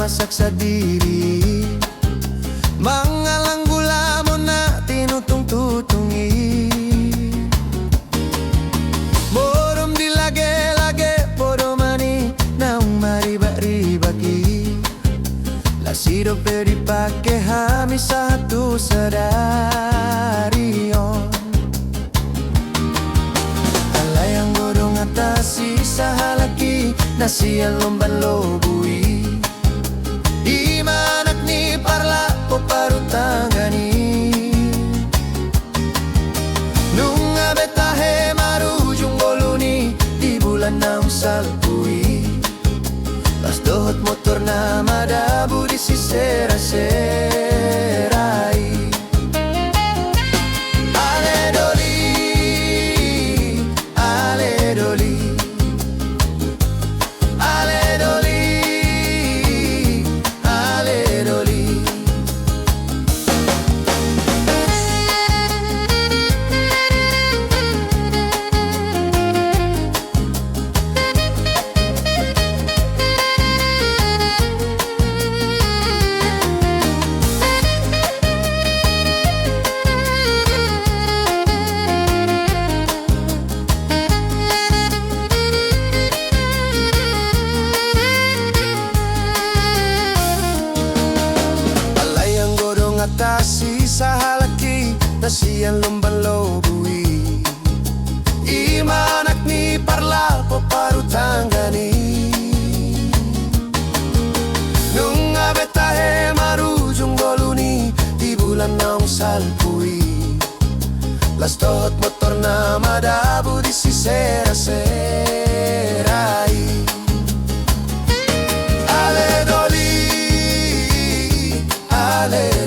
masak sa diri. Mga langgula mo na tinutong-tutungi. Borom di lage-lage, poromani naung mariba-ribaki. Lasido pwede pakehami satu sadarion. Alayang godong atasi sa halaki, nasiya lomban lobui. Di manak ni parla o parutangani. Nung abetahe marujung boluni, di bulan naung salpui. Pas dohot motor na madabu di sisera-serai. Ale doli, ale doli, ale doli, ale doli. Ngatasi sa halaki, nasiyan lumban lobui. Imanak ni parla po parutanggani. Nung abetahe marujung boluni, di bulan naung salpui. Lastot motor na madabu di sisera-serai. Ale doli, ale